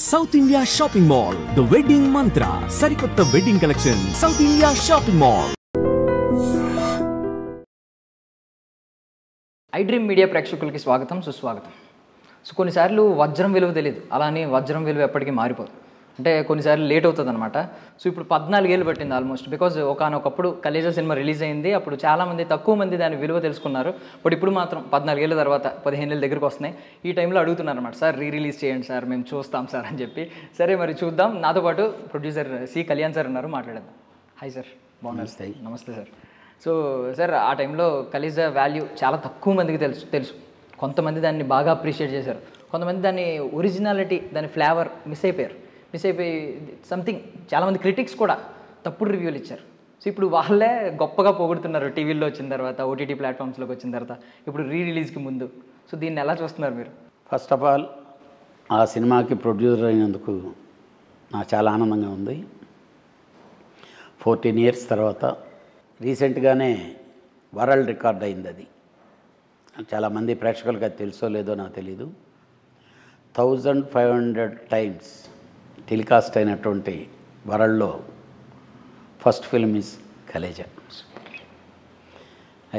South India shopping mall the wedding మంత్ర సరికొత్త wedding collection south India shopping mall. I dream media ప్రేక్షకులకి స్వాగతం సుస్వాగతం. So కొన్నిసార్లు వజ్రం విలువ తెలియదు, అలానే వజ్రం విలువ ఎప్పటికీ మారిపోదు. అంటే కొన్నిసార్లు లేట్ అవుతుంది అనమాట. సో ఇప్పుడు 14 ఏళ్ళు పట్టింది ఆల్మోస్ట్. బికాజ్ ఒకనొకప్పుడు కలేజా సినిమా రిలీజ్ అయింది, అప్పుడు చాలామంది తక్కువ మంది దాని విలువ తెలుసుకున్నారు. బట్ ఇప్పుడు మాత్రం 14 ఏళ్ళ తర్వాత 15 ఏళ్ళ దగ్గరికి వస్తున్నాయి. ఈ టైంలో అడుగుతున్నారు అనమాట, సార్ రిలీజ్ చేయండి సార్, మేము చూస్తాం సార్ అని చెప్పి. సరే మరి చూద్దాం. నాతో పాటు ప్రొడ్యూసర్ సి కళ్యాణ్ సార్ ఉన్నారు, మాట్లాడదాం. హాయ్ సార్, బాగున్నారు? నమస్తే సార్. సో సార్, ఆ టైంలో కలేజా వాల్యూ చాలా తక్కువ మందికి తెలుసు. కొంతమంది దాన్ని బాగా అప్రిషియేట్ చేశారు, కొంతమంది దాన్ని ఒరిజినాలిటీ, దాని ఫ్లేవర్ మిస్ అయిపోయి సంథింగ్ చాలామంది క్రిటిక్స్ కూడా తప్పుడు రివ్యూలు ఇచ్చారు. సో ఇప్పుడు వాళ్ళే గొప్పగా పొగుడుతున్నారు టీవీల్లో వచ్చిన తర్వాత, ఓటీటీ ప్లాట్ఫామ్స్లోకి వచ్చిన తర్వాత, ఇప్పుడు రిలీజ్కి ముందు. సో దీన్ని ఎలా చూస్తున్నారు మీరు? ఫస్ట్ ఆఫ్ ఆల్, ఆ సినిమాకి ప్రొడ్యూసర్ అయినందుకు నాకు చాలా ఆనందంగా ఉంది. 14 ఇయర్స్ తర్వాత రీసెంట్గానే వరల్డ్ రికార్డ్ అయింది. అది చాలామంది ప్రేక్షకులకు అది తెలుసో లేదో నాకు తెలీదు. 1500 టైమ్స్ టెలికాస్ట్ అయినటువంటి వరల్డ్లో first film is Khaleja.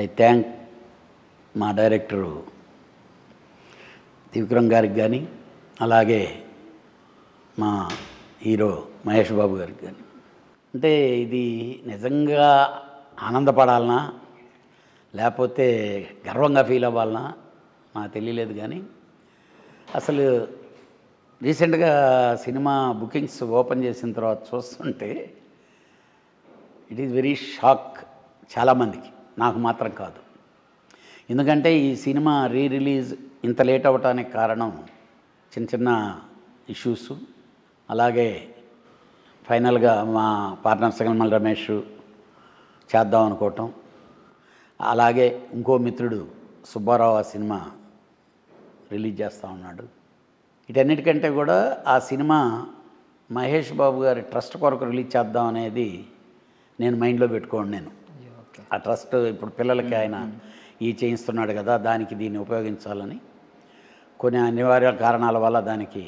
I thank మా డైరెక్టరు త్రివిక్రమ్ గారికి కానీ, అలాగే మా హీరో మహేష్ బాబు గారికి కానీ. అంటే ఇది నిజంగా ఆనందపడాలనా లేకపోతే గర్వంగా ఫీల్ అవ్వాలనా నాకు తెలియలేదు. కానీ అసలు రీసెంట్గా సినిమా బుకింగ్స్ ఓపెన్ చేసిన తర్వాత చూస్తుంటే ఇట్ ఈజ్ వెరీ షాక్ చాలామందికి, నాకు మాత్రం కాదు. ఎందుకంటే ఈ సినిమా రిలీజ్ ఇంత లేట్ అవ్వటానికి కారణం చిన్న ఇష్యూస్. అలాగే ఫైనల్గా మా పార్ట్నర్ సగల్మల్ రమేష్ చేద్దాం అనుకోవటం, అలాగే ఇంకో మిత్రుడు సుబ్బారావు ఆ సినిమా రిలీజ్ చేస్తూ ఉన్నాడు. వీటన్నిటికంటే కూడా ఆ సినిమా మహేష్ బాబు గారి ట్రస్ట్ కొరకు రిలీజ్ చేద్దాం అనేది నేను మైండ్లో పెట్టుకోండి. నేను ఆ ట్రస్ట్ ఇప్పుడు పిల్లలకి ఆయన చేయిస్తున్నాడు కదా, దానికి దీన్ని ఉపయోగించాలని కొన్ని అనివార్య కారణాల వల్ల దానికి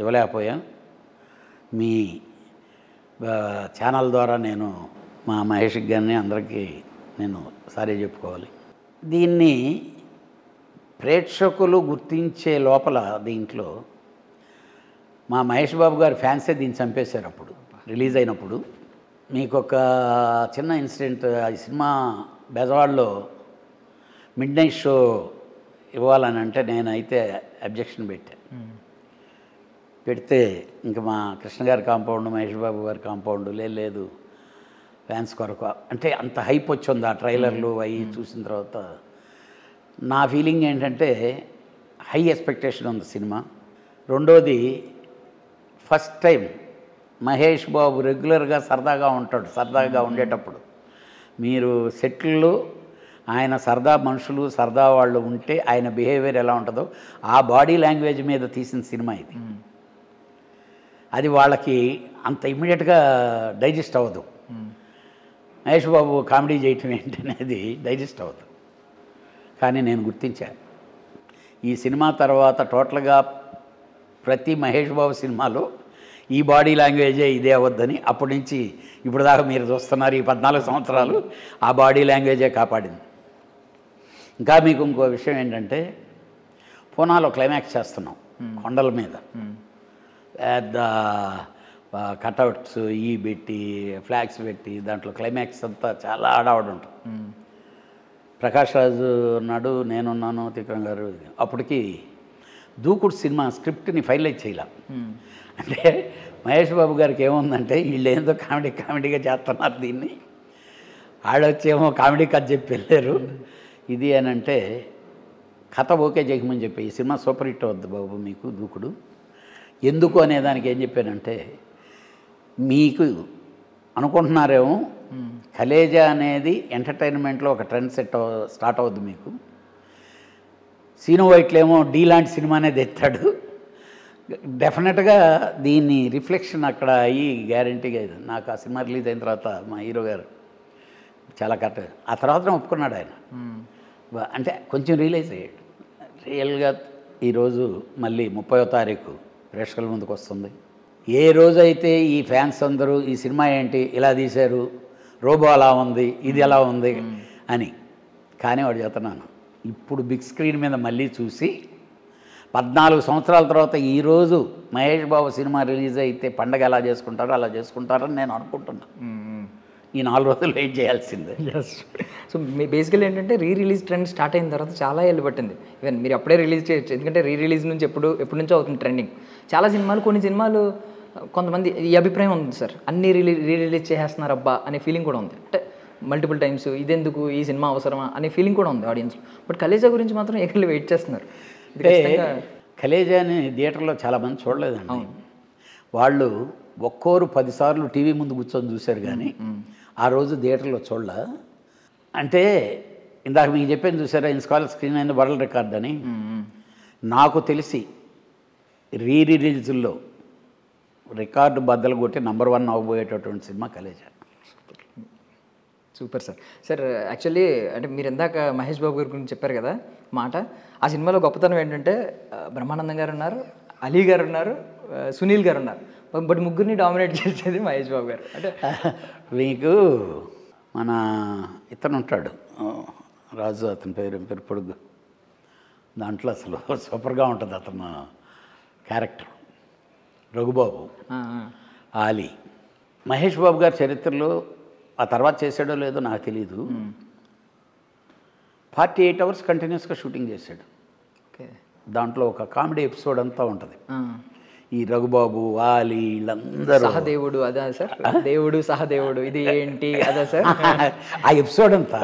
ఇవ్వలేకపోయాం. మీ ఛానల్ ద్వారా నేను మా మహేష్కి గారిని అందరికీ నేను సారీ చెప్పుకోవాలి. దీన్ని ప్రేక్షకులు గుర్తించే లోపల దీంట్లో మా మహేష్ బాబు గారి ఫ్యాన్సే దీన్ని చంపేశారు. అప్పుడు రిలీజ్ అయినప్పుడు మీకు ఒక చిన్న ఇన్సిడెంట్. ఈ సినిమా బెజవాడలో మిడ్ నైట్ షో ఇవ్వాలని అంటే నేనైతే అబ్జెక్షన్ పెడితే ఇంకా మా కృష్ణ గారి కాంపౌండ్, మహేష్ బాబు గారి కాంపౌండ్ లేదు ఫ్యాన్స్ కొరకు అంటే అంత హైప్ వచ్చింది ఆ ట్రైలర్లు అవి చూసిన తర్వాత. నా ఫీలింగ్ ఏంటంటే హై ఎక్స్పెక్టేషన్ ఉంది సినిమా. రెండోది, ఫస్ట్ టైం మహేష్ బాబు రెగ్యులర్గా సరదాగా ఉండేటప్పుడు మీరు సెట్లు ఆయన సరదా మనుషులు, సరదా వాళ్ళు ఉంటే ఆయన బిహేవియర్ ఎలా ఉంటుందో ఆ బాడీ లాంగ్వేజ్ మీద తీసిన సినిమా ఇది. అది వాళ్ళకి అంత ఇమ్మీడియట్గా డైజెస్ట్ అవ్వదు. మహేష్ బాబు కామెడీ చేయటం ఏంటనేది డైజెస్ట్ అవ్వదు. కానీ నేను గుర్తించాను ఈ సినిమా తర్వాత టోటల్గా ప్రతి మహేష్ బాబు సినిమాలో ఈ బాడీ లాంగ్వేజే ఇదే అవ్వద్దని. అప్పటి నుంచి ఇప్పుడు దాకా మీరు చూస్తున్నారు, ఈ 14 సంవత్సరాలు ఆ బాడీ లాంగ్వేజే కాపాడింది. ఇంకా మీకు ఇంకో విషయం ఏంటంటే, పూనాలో క్లైమాక్స్ చేస్తున్నాం కొండల మీద, పెద్ద కటౌట్స్ పెట్టి ఫ్లాగ్స్ పెట్టి దాంట్లో క్లైమాక్స్ అంతా చాలా ఆడావాడు ఉంటుంది. ప్రకాష్ రాజు ఉన్నాడు, నేనున్నాను, త్రివిక్రమ్ గారు. అప్పటికి దూకుడు సినిమా స్క్రిప్ట్ని ఫైనలైజ్ చేయలేం. అంటే మహేష్ బాబు గారికి ఏముందంటే వీళ్ళు ఏందో కామెడీగా చేస్తున్నారు దీన్ని, ఆడొచ్చేమో కామెడీ కథ చెప్పి వెళ్ళారు ఇది అని అంటే కథ ఓకే చేయమని చెప్పి ఈ సినిమా సూపర్ హిట్ అవుద్ది బాబు మీకు దూకుడు. ఎందుకు అనేదానికి ఏం చెప్పానంటే, మీకు అనుకుంటున్నారేమో కలేజా అనేది ఎంటర్టైన్మెంట్లో ఒక ట్రెండ్ స్టార్ట్ అవుద్ది మీకు. సీను వైట్లేమో డీ లాంటి సినిమానే తెస్తాడు. డెఫినెట్గా దీన్ని రిఫ్లెక్షన్ అక్కడ అయ్యి గ్యారంటీగా నాకు ఆ సినిమా రిలీజ్ అయిన తర్వాత మా హీరో గారు చాలా కరెక్ట్. ఆ తర్వాత ఒప్పుకున్నాడు ఆయన. అంటే కొంచెం రియలైజ్ అయ్యాడు. రియల్గా ఈరోజు మళ్ళీ 30వ తారీఖు ప్రేక్షకుల ముందుకు వస్తుంది. ఏ రోజైతే ఈ ఫ్యాన్స్ అందరూ ఈ సినిమా ఏంటి ఇలా తీశారు, రోబో అలా ఉంది, ఇది ఎలా ఉంది అని, కానీ వాడు చెప్తున్నాను ఇప్పుడు బిగ్ స్క్రీన్ మీద మళ్ళీ చూసి 14 సంవత్సరాల తర్వాత ఈరోజు మహేష్ బాబు సినిమా రిలీజ్ అయితే పండగ ఎలా చేసుకుంటారో అలా చేసుకుంటారని నేను అనుకుంటున్నాను. ఈ 4 రోజులు వెయిట్ చేయాల్సిందే. సో మీ బేసికల్ ఏంటంటే రిలీజ్ ట్రెండ్ స్టార్ట్ అయిన తర్వాత చాలా ఏళ్ళు పట్టింది. ఈవెన్ మీరు అప్పుడే రిలీజ్ చేయొచ్చు, ఎందుకంటే రిలీజ్ నుంచి ఎప్పటి నుంచో అవుతుంది ట్రెండింగ్. చాలా సినిమాలు, కొన్ని సినిమాలు కొంతమంది ఈ అభిప్రాయం ఉంది సార్, అన్నీ రిలీజ్ చేసేస్తున్నారు అబ్బా అనే ఫీలింగ్ కూడా ఉంది. అంటే మల్టిపుల్ టైమ్స్ ఇదెందుకు, ఈ సినిమా అవసరమా అనే ఫీలింగ్ కూడా ఉంది ఆడియన్స్లో. బట్ కలేజా గురించి మాత్రం ఎక్కడ వెయిట్ చేస్తున్నారు. కలేజాని థియేటర్లో చాలామంది చూడలేదండి. వాళ్ళు ఒక్కోరు 10 సార్లు టీవీ ముందు కూర్చొని చూశారు, కానీ ఆ రోజు థియేటర్లో చూడలే. అంటే ఇందాక మీకు చెప్పాను చూసారా, ఇన్స్కాల్ స్క్రీన్ అయిన వరల్డ్ రికార్డ్ అని. నాకు తెలిసి రిలీజుల్లో రికార్డు బద్దలు కొట్టి నంబర్ 1 అవ్వబోయేటటువంటి cinema Khaleja. Super sir. Sir actually అంటే మీరు ఇందాక మహేష్ బాబు గారి గురించి చెప్పారు కదా మాట, ఆ సినిమాలో గొప్పతనం ఏంటంటే బ్రహ్మానందం గారు ఉన్నారు, అలీ గారు ఉన్నారు, సునీల్ గారు ఉన్నారు, బట్ ముగ్గురిని డామినేట్ చేసేది మహేష్ బాబు గారు. అంటే మీకు మన ఇతను ఉంటాడు రాజు, అతని పేరు పొడుగు, దాంట్లో అసలు సూపర్గా ఉంటుంది అతను క్యారెక్టర్. రఘుబాబు, ఆలీ. మహేష్ బాబు గారి చరిత్రలో ఆ తర్వాత చేశాడో లేదో నాకు తెలీదు, 48 అవర్స్ కంటిన్యూస్గా షూటింగ్ చేశాడు. దాంట్లో ఒక కామెడీ ఎపిసోడ్ అంతా ఉంటుంది. ఈ రఘుబాబు, ఆలీ, వీళ్ళందరూ సహదేవుడు, అదా సార్, దేవుడు సహదేవుడు, ఇది ఏంటి అదా సార్, ఆ ఎపిసోడ్ అంతా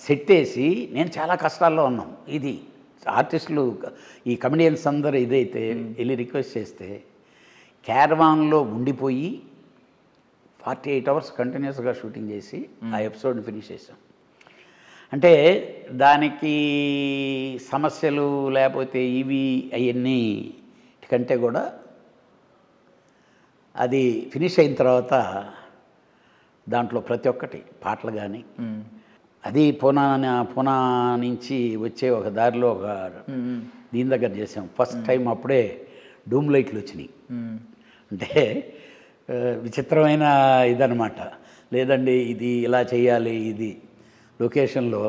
సెట్ వేసి నేను చాలా కష్టాల్లో ఉన్నాం. ఇది ఆర్టిస్టులు, ఈ కమెడియన్స్ అందరూ ఇదైతే వెళ్ళి రిక్వెస్ట్ చేస్తే క్యారవాన్లో ఉండిపోయి 48 అవర్స్ కంటిన్యూస్గా షూటింగ్ చేసి ఆ ఎపిసోడ్ని ఫినిష్ చేసాం. అంటే దానికి సమస్యలు లేకపోతే ఇవి అవన్నీ కంటే కూడా అది ఫినిష్ అయిన తర్వాత దాంట్లో ప్రతి ఒక్కటి పాటలు కానీ, అది పూనా నుంచి వచ్చే ఒక దారిలో ఒక దీని దగ్గర చేసాం ఫస్ట్ టైం. అప్పుడే డూమ్ లైట్లు వచ్చినాయి. అంటే విచిత్రమైన ఇదనమాట. లేదండి ఇది ఇలా చేయాలి, ఇది లొకేషన్లో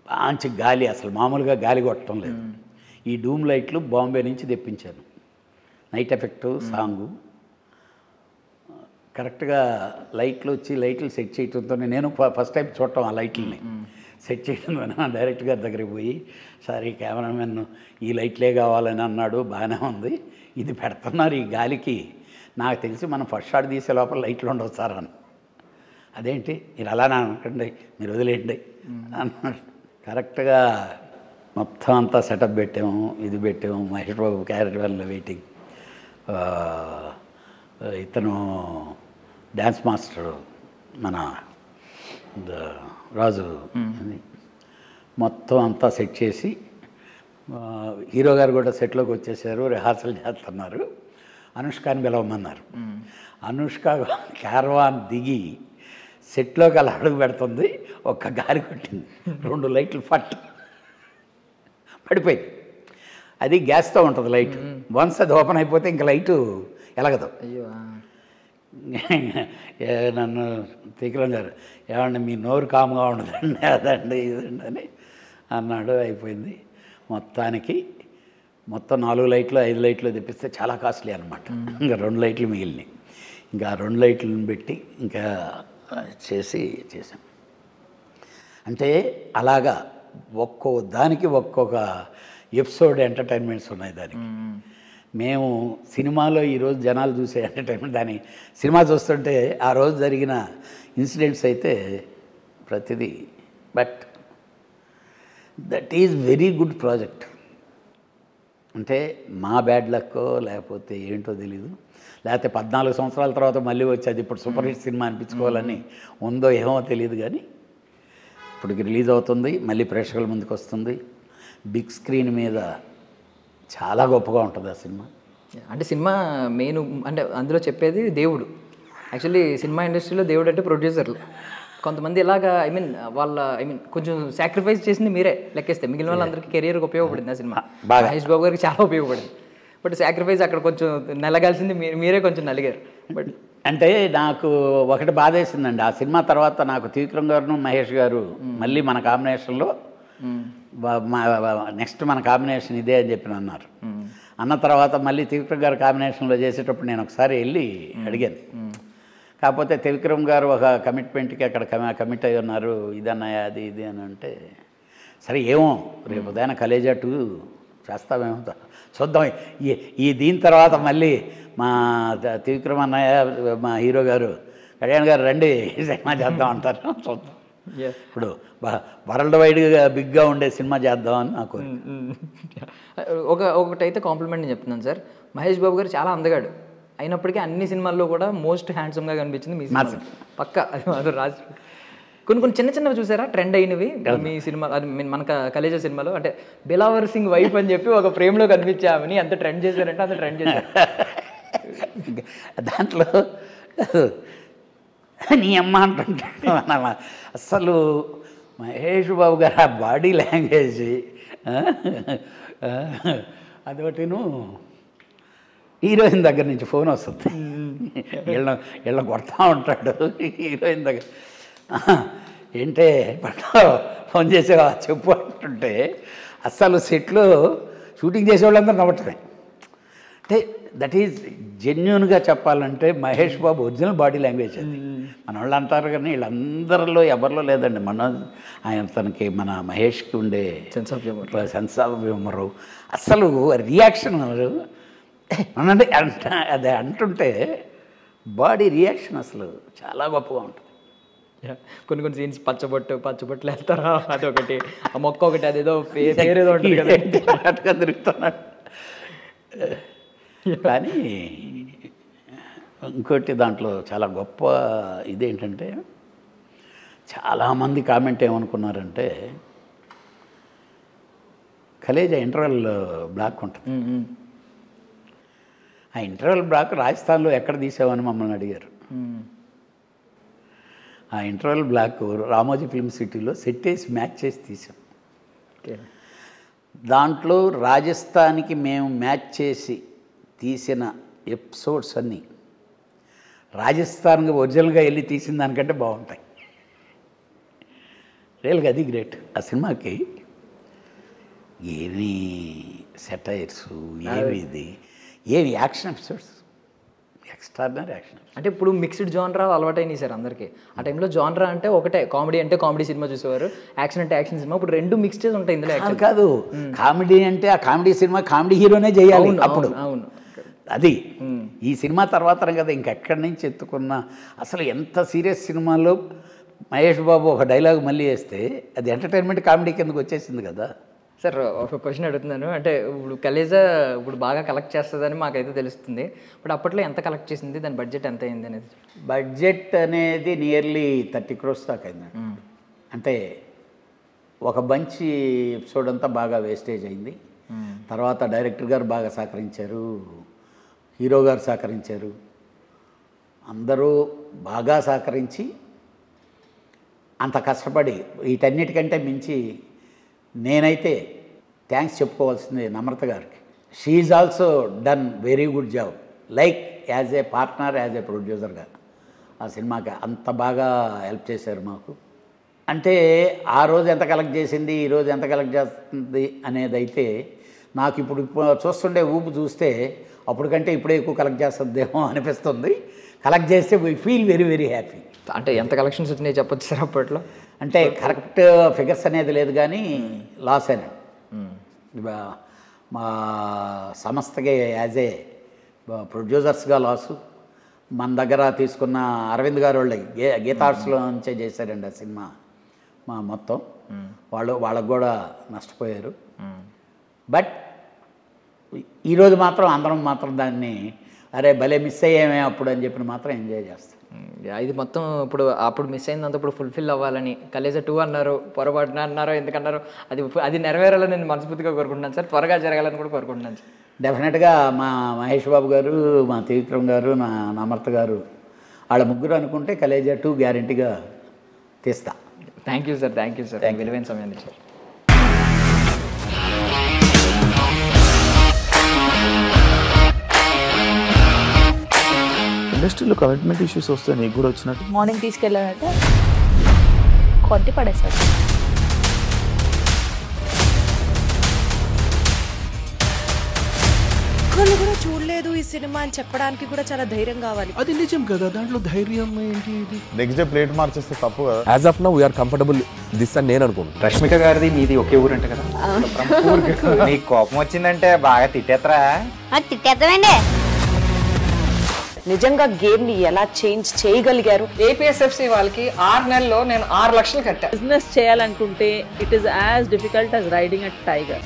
మంచి గాలి, అసలు మామూలుగా గాలి కొట్టడం లేదు. ఈ డూమ్ లైట్లు బాంబే నుంచి తెప్పించాను. నైట్ ఎఫెక్టు సాంగు కరెక్ట్గా లైట్లు వచ్చి లైట్లు సెట్ చేయడంతో నేను ఫస్ట్ టైం చూడటం ఆ లైట్లని సెట్ చేయడం. డైరెక్ట్ గారి దగ్గరికి పోయి, సార్ ఈ కెమెరామెన్ ఈ లైట్లే కావాలని అన్నాడు, బాగానే ఉంది, ఇది పెడుతున్నారు ఈ గాలికి, నాకు తెలిసి మనం ఫస్ట్ షాట్ తీసే లోపల లైట్లు ఉండవు సార్ అని. అదేంటి మీరు అలా అనుకోండి, మీరు వదిలేయండి అన్నాడు. కరెక్ట్గా మొత్తం అంతా సెటప్ పెట్టాము, ఇది పెట్టాము. మహేష్ బాబు క్యారెక్టర్ వల్ల వెయిటింగ్, ఇతను డ్యాన్స్ మాస్టర్ మన రాజు, మొత్తం అంతా సెట్ చేసి హీరో గారు కూడా సెట్లోకి వచ్చేసారు, రిహార్సల్ చేస్తున్నారు. అనుష్కని పిలవమన్నారు. అనుష్క క్యారవాన్ దిగి సెట్లోకి అలా అడుగు పెడుతుంది, ఒక్క గాలి కొట్టింది, 2 లైట్లు పడిపోయింది. అది గ్యాస్తో ఉంటుంది లైట్, వన్స్ అది ఓపెన్ అయిపోతే ఇంకా లైటు ఎలగదు. నన్ను తికలం గారు, ఏమండి మీ నోరు కామ్గా ఉండదండి, అదండి ఇదండి అని అన్నాడు. అయిపోయింది. మొత్తం 4 లైట్లు 5 లైట్లు తెప్పిస్తే చాలా కాస్ట్లీ అనమాట. ఇంకా 2 లైట్లు మిగిలినాయి. ఇంకా 2 లైట్లను పెట్టి ఇంకా చేసాం. అంటే అలాగా ఒక్కో దానికి ఒక్కొక్క ఎపిసోడ్ ఎంటర్టైన్మెంట్స్ ఉన్నాయి దానికి. మేము సినిమాలో ఈరోజు జనాలు చూసే ఎంటర్టైన్మెంట్, దాని సినిమా చూస్తుంటే ఆ రోజు జరిగిన ఇన్సిడెంట్స్ అయితే ప్రతిదీ. But that is very good project. అంటే మా బ్యాడ్ లక్కో లేకపోతే ఏంటో తెలీదు, లేకపోతే 14 సంవత్సరాల తర్వాత మళ్ళీ వచ్చి అది ఇప్పుడు సూపర్ హిట్ సినిమా అనిపించుకోవాలని ఉందో ఏమో తెలియదు, కానీ ఇప్పటికి రిలీజ్ అవుతుంది, మళ్ళీ ప్రేక్షకుల ముందుకు వస్తుంది. బిగ్ స్క్రీన్ మీద చాలా గొప్పగా ఉంటుంది ఆ సినిమా. అంటే సినిమా మెయిన్ అంటే అందులో చెప్పేది దేవుడు. యాక్చువల్లీ సినిమా ఇండస్ట్రీలో దేవుడు అంటే ప్రొడ్యూసర్లు. కొంతమంది ఇలాగా కొంచెం సాక్రిఫైస్ చేసింది మీరే లెక్కేస్తే, మిగిలిన వాళ్ళందరికీ కెరియర్కి ఉపయోగపడింది ఆ సినిమా. మహేష్ బాబు గారికి చాలా ఉపయోగపడింది. బట్ సాక్రిఫైస్ అక్కడ కొంచెం నలగాల్సింది మీరే కొంచెం నలిగారు. బట్ అంటే నాకు ఒకటి బాధేసిందండి, ఆ సినిమా తర్వాత నాకు త్రివిక్రమ్ గారు మహేష్ గారు మళ్ళీ మన కాంబినేషన్లో నెక్స్ట్ మన కాంబినేషన్ ఇదే అని చెప్పి అన్నారు. అన్న తర్వాత మళ్ళీ త్రివిక్రమ్ గారు కాంబినేషన్లో చేసేటప్పుడు నేను ఒకసారి వెళ్ళి అడిగాను. కాకపోతే త్రివిక్రమ్ గారు ఒక కమిట్మెంట్కి అక్కడ కమిట్ అయి ఉన్నారు, ఇదన్నాయా అది ఇది అని అంటే, సరే ఏమో రేపు ఉదయం కలేజా 2 చేస్తామేమో చూద్దాం. దీని తర్వాత మళ్ళీ మా త్రివిక్రమ్ అన్నయ్య మా హీరో గారు కళ్యాణ్ గారు రండి సినిమా చేద్దాం అంటారు. చూద్దాం, ఇప్పుడు వరల్డ్ వైడ్గా బిగ్గా ఉండే సినిమా చేద్దామని నాకు. ఒకటైతే కాంప్లిమెంట్ నేను చెప్తున్నాను సార్, మహేష్ బాబు గారు చాలా అందగాడు అయినప్పటికీ అన్ని సినిమాల్లో కూడా మోస్ట్ హ్యాండ్సమ్గా కనిపించింది మీ సినిమా. పక్క అది రాజు కొన్ని చిన్న చిన్నవి చూసారా ట్రెండ్ అయినవి మీ సినిమా, అది మన కలేజా సినిమాలో, అంటే బిలావర్ సింగ్ వైఫ్ అని చెప్పి ఒక ఫ్రేమ్లో కనిపించామని ఎంత ట్రెండ్ చేశారంటే అంత ట్రెండ్ చేశారు. దాంట్లో నీ అమ్మ అంటుంటే అసలు మహేష్ బాబు గారు ఆ బాడీ లాంగ్వేజ్ అదొకటిను. హీరోయిన్ దగ్గర నుంచి ఫోన్ వస్తుంది, వీళ్ళ కొడతా ఉంటాడు హీరోయిన్ దగ్గర, ఏంటే పట్టు ఫోన్ చేసేవా చెప్పు అంటుంటే అస్సలు సెట్లో షూటింగ్ చేసేవాళ్ళందరూ నవ్వటమే. అంటే దట్ ఈజ్ జెన్యున్గా చెప్పాలంటే Mahesh Babu original body language అది. మన వాళ్ళు అంటారు కానీ వీళ్ళందరిలో ఎవరిలో లేదండి. ఆయన తనకి మన మహేష్కి ఉండే సెన్స్ ఆఫ్ హ్యూమరు, అసలు రియాక్షన్ అనంటే అదే అంటుంటే బాడీ రియాక్షన్ అసలు చాలా గొప్పగా ఉంటుంది. కొన్ని సీన్స్ పచ్చబొట్లు వేస్తారా, అదొకటి ఆ మొక్క ఒకటి అదేదో పేరేదో ఉంటుంది కదా తిరుగుతున్నాడు. కానీ ఇంకోటి దాంట్లో చాలా గొప్ప ఇదేంటంటే, చాలామంది కామెంట్ ఏమనుకున్నారంటే కలేజా ఇంటర్వెల్ బ్లాక్ ఉంటుంది, ఆ ఇంటర్వెల్ బ్లాక్ రాజస్థాన్లో ఎక్కడ తీసావని మమ్మల్ని అడిగారు. ఆ ఇంటర్వెల్ బ్లాక్ రామోజీ ఫిల్మ్ సిటీలో సెట్ వేసి మ్యాచ్ చేసి తీసాం. దాంట్లో రాజస్థాన్కి మేము మ్యాచ్ చేసి తీసిన ఎపిసోడ్స్ అన్నీ రాజస్థాన్కి ఒరిజినల్గా వెళ్ళి తీసిన దానికంటే బాగుంటాయి. రియల్గా అది గ్రేట్. ఆ సినిమాకి ఏమి సెటైర్స్, ఏమి యాక్షన్ ఎపిసోడ్స్, ఎక్స్ట్రాడినరీ యాక్షన్. అంటే ఇప్పుడు మిక్స్డ్ జానరా అలవాటైనాయి సార్ అందరికీ. ఆ టైంలో జానరా అంటే ఒకటే, కామెడీ అంటే కామెడీ సినిమా చూసేవారు, యాక్షన్ అంటే యాక్షన్ సినిమా. ఇప్పుడు రెండు మిక్స్డ్ ఉంటాయి ఇందులో. కాదు, కామెడీ అంటే ఆ కామెడీ సినిమా కామెడీ హీరోనే చేయాలి అప్పుడు. అవును, అది ఈ సినిమా తర్వాత కదా ఇంకెక్కడి నుంచి ఎత్తుకున్న. అసలు ఎంత సీరియస్ సినిమాలో మహేష్ బాబు ఒక డైలాగ్ మళ్ళీ వేస్తే అది ఎంటర్టైన్మెంట్ కామెడీ కిందకు వచ్చేసింది కదా. సార్ ఒక క్వశ్చన్ అడుగుతున్నాను, అంటే ఇప్పుడు కలేజా ఇప్పుడు బాగా కలెక్ట్ చేస్తుందని మాకైతే తెలుస్తుంది, బట్ అప్పట్లో ఎంత కలెక్ట్ చేసింది, దాని బడ్జెట్ ఎంత అయింది అనేది? బడ్జెట్ అనేది నియర్లీ 30 crores దాకా అయిందండి. అంటే ఒక మంచి ఎపిసోడ్ అంతా బాగా వేస్టేజ్ అయింది. తర్వాత డైరెక్టర్ గారు బాగా సహకరించారు, హీరో గారు సహకరించారు, అందరూ బాగా సహకరించి అంత కష్టపడి వీటన్నిటికంటే మించి నేనైతే థ్యాంక్స్ చెప్పుకోవాల్సింది నమ్రత గారికి. She is also done very good job, like as a partner, as a ప్రొడ్యూసర్గా ఆ సినిమాకి అంత బాగా హెల్ప్ చేశారు మాకు. అంటే ఆ రోజు ఎంత కలెక్ట్ చేసింది, ఈరోజు ఎంత కలెక్ట్ చేస్తుంది అనేది అయితే నాకు ఇప్పుడు చూస్తుండే ఊపు చూస్తే అప్పటికంటే ఇప్పుడే ఎక్కువ కలెక్ట్ చేస్తుందేమో అనిపిస్తుంది. కలెక్ట్ చేస్తే we feel very very happy. అంటే ఎంత కలెక్షన్స్ వచ్చినాయి చెప్పొచ్చు సార్ అప్పట్లో? అంటే కరెక్ట్ ఫిగర్స్ అనేది లేదు కానీ లాస్ అయినా మా సంస్థకి యాజ్ ఏ ప్రొడ్యూసర్స్గా లాసు. మన దగ్గర తీసుకున్న అరవింద్ గారు వాళ్ళు గీతార్ట్స్లో నుంచే చేశారండి ఆ సినిమా మా మొత్తం. వాళ్ళకు కూడా నష్టపోయారు. బట్ ఈరోజు మాత్రం అందరం మాత్రం దాన్ని అరే భలే మిస్ అయ్యామే అప్పుడు అని చెప్పి మాత్రం ఎంజాయ్ చేస్తాం. ఇది మొత్తం ఇప్పుడు అప్పుడు మిస్ అయిందంతా ఇప్పుడు ఫుల్ఫిల్ అవ్వాలని కలేజా 2 అన్నారు, పొరపాటున అన్నారు, ఎందుకన్నారు, అది నెరవేరాలని నేను మనస్ఫూర్తిగా కోరుకుంటున్నాను సార్. త్వరగా జరగాలని కూడా కోరుకుంటున్నాను సార్. డెఫినెట్గా మా మహేష్ బాబు గారు, మా త్రివిక్రమ్ గారు, నా నమ్రత గారు, వాళ్ళ ముగ్గురు అనుకుంటే కలేజా 2 గ్యారంటీగా తీస్తా. Thank you sir, thank you sir, విలువైన సమయాన్ని సార్. ఇండస్ట్రీలో కమిట్మెంట్ ఇష్యూస్ వస్తే నీకు కూడా వచ్చినట్టు మార్నింగ్ తీసుకెళ్ళాడంటే కొట్టి పడేస్తాడు. ఒక్కళ్ళు కూడా చూడలేదు ఈ సినిమా అని చెప్పడానికి కూడా చాలా ధైర్యం కావాలి. అది నిజం కదా, దాంట్లో ధైర్యం ఏంటి? ఇది నెక్స్ట్ డే ప్లేట్ మార్చేస్తే తప్పు కదా. As of now we are comfortable this అని నేను అనుకుంటున్నాను. రష్మిక గారిది మీది ఒకే ఊరు అంటే కదా. నీకు కోపం వచ్చిందంటే బాగా తిట్టేత్తరా? తిట్టేద్దామండి. నిజంగా గేమ్ ని ఎలా చేంజ్ చేయగలిగారు? ఏపీఎస్ఎఫ్సి వాళ్ళకి 6 నెలల్లో నేను 6 లక్షలు కట్టా. బిజినెస్ చేయాలనుకుంటే it is as difficult as riding a tiger.